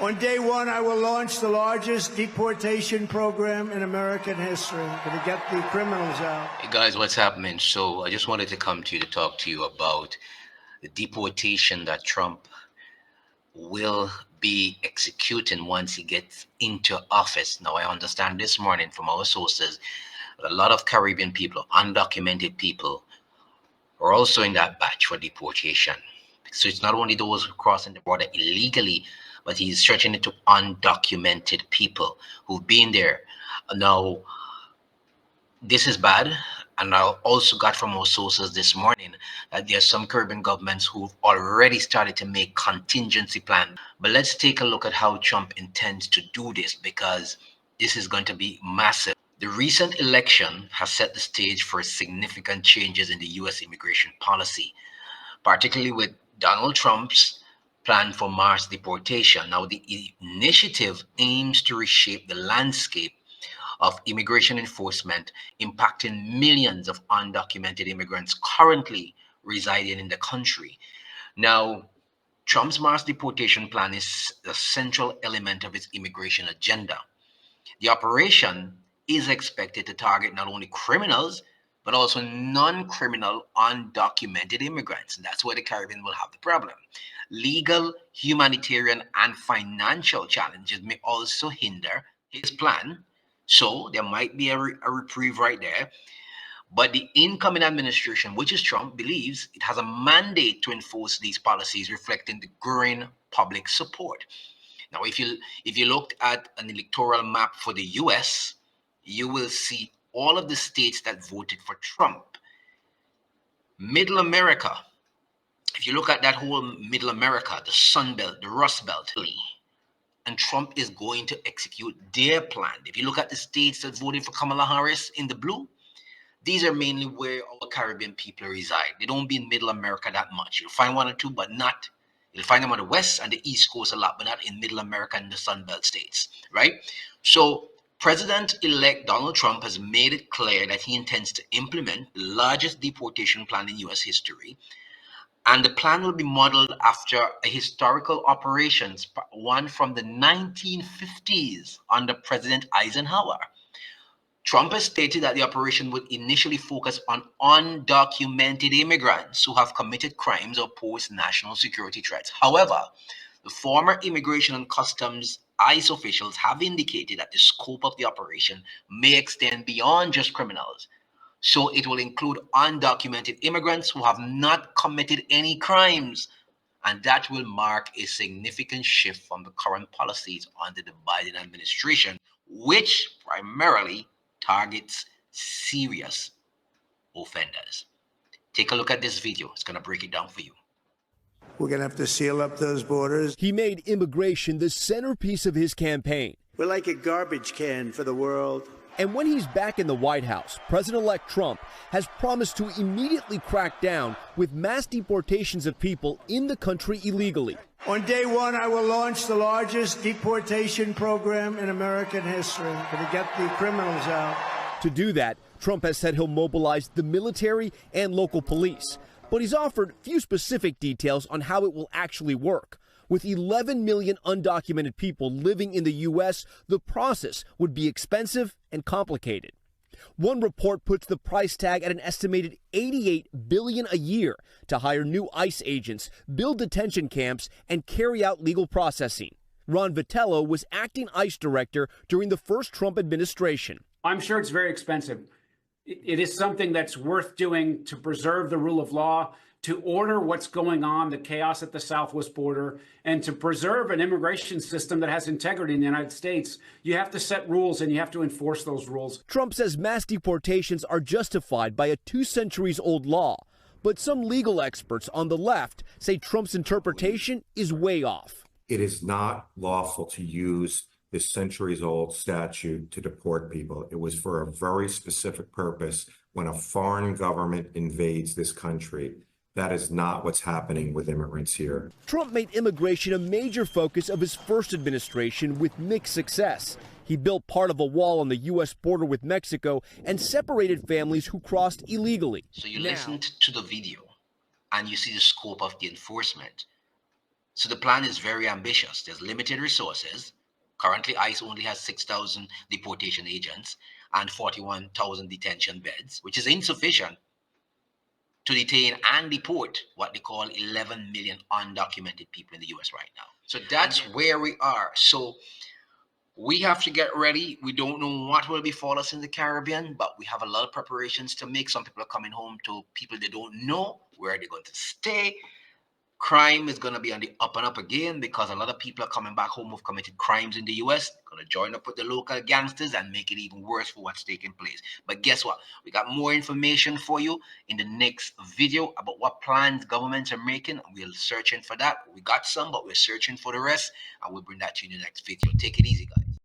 On day one, I will launch the largest deportation program in American history. I'm going to get the criminals out. Hey guys, what's happening? So I just wanted to come to you to talk to you about the deportation that Trump will be executing once he gets into office. Now, I understand this morning from our sources that a lot of Caribbean people, undocumented people, are also in that batch for deportation. So it's not only those crossing the border illegally, but he's stretching it to undocumented people who've been there. Now, this is bad. And I also got from our sources this morning that there are some Caribbean governments who've already started to make contingency plans. But let's take a look at how Trump intends to do this, because this is going to be massive. The recent election has set the stage for significant changes in the U.S. immigration policy, particularly with Donald Trump's plan for mass deportation. Now, the initiative aims to reshape the landscape of immigration enforcement, impacting millions of undocumented immigrants currently residing in the country. Now, Trump's mass deportation plan is a central element of his immigration agenda. The operation is expected to target not only criminals, but also non-criminal undocumented immigrants. And that's where the Caribbean will have the problem. Legal, humanitarian, and financial challenges may also hinder his plan. So there might be a reprieve right there. But the incoming administration, which is Trump, believes it has a mandate to enforce these policies, reflecting the growing public support. Now, if you looked at an electoral map for the US, you will see all of the states that voted for Trump. Middle America, if you look at that whole Middle America, the Sun Belt, the Rust Belt, and Trump is going to execute their plan. If you look at the states that voted for Kamala Harris in the blue, these are mainly where our Caribbean people reside. They don't be in Middle America that much. You'll find one or two, but not. You'll find them on the West and the East Coast a lot, but not in Middle America and the Sun Belt states, right? So President-elect Donald Trump has made it clear that he intends to implement the largest deportation plan in U.S. history. And the plan will be modeled after a historical operations, one from the 1950s under President Eisenhower. Trump has stated that the operation would initially focus on undocumented immigrants who have committed crimes or pose national security threats. However, the former Immigration and Customs ICE officials have indicated that the scope of the operation may extend beyond just criminals. So it will include undocumented immigrants who have not committed any crimes. And that will mark a significant shift from the current policies under the Biden administration, which primarily targets serious offenders. Take a look at this video. It's going to break it down for you. We're going to have to seal up those borders. He made immigration the centerpiece of his campaign. We're like a garbage can for the world. And when he's back in the White House, President-elect Trump has promised to immediately crack down with mass deportations of people in the country illegally. On day one, I will launch the largest deportation program in American history. I'm going to get the criminals out. To do that, Trump has said he'll mobilize the military and local police. But he's offered few specific details on how it will actually work. With 11 million undocumented people living in the U.S., the process would be expensive and complicated. One report puts the price tag at an estimated $88 billion a year to hire new ICE agents, build detention camps, and carry out legal processing. Ron Vitello was acting ICE director during the first Trump administration. I'm sure it's very expensive. It is something that's worth doing to preserve the rule of law, to order what's going on, the chaos at the southwest border, and to preserve an immigration system that has integrity in the United States. You have to set rules and you have to enforce those rules. Trump says mass deportations are justified by a 2-centuries-old law, but some legal experts on the left say Trump's interpretation is way off. It is not lawful to use this centuries-old statute to deport people. It was for a very specific purpose when a foreign government invades this country. That is not what's happening with immigrants here. Trump made immigration a major focus of his first administration with mixed success. He built part of a wall on the U.S. border with Mexico and separated families who crossed illegally. So you listened to the video and you see the scope of the enforcement. So the plan is very ambitious. There's limited resources. Currently, ICE only has 6,000 deportation agents and 41,000 detention beds, which is insufficient to detain and deport what they call 11 million undocumented people in the US right now. So that's where we are. So we have to get ready. We don't know what will befall us in the Caribbean, but we have a lot of preparations to make. Some people are coming home to people they don't know where they're going to stay. Crime is going to be on the up and up again because a lot of people are coming back home who've committed crimes in the US, going to join up with the local gangsters and make it even worse for what's taking place. But guess what? We got more information for you in the next video about what plans governments are making. We're searching for that. We got some, but we're searching for the rest, and we'll bring that to you in the next video. Take it easy, guys.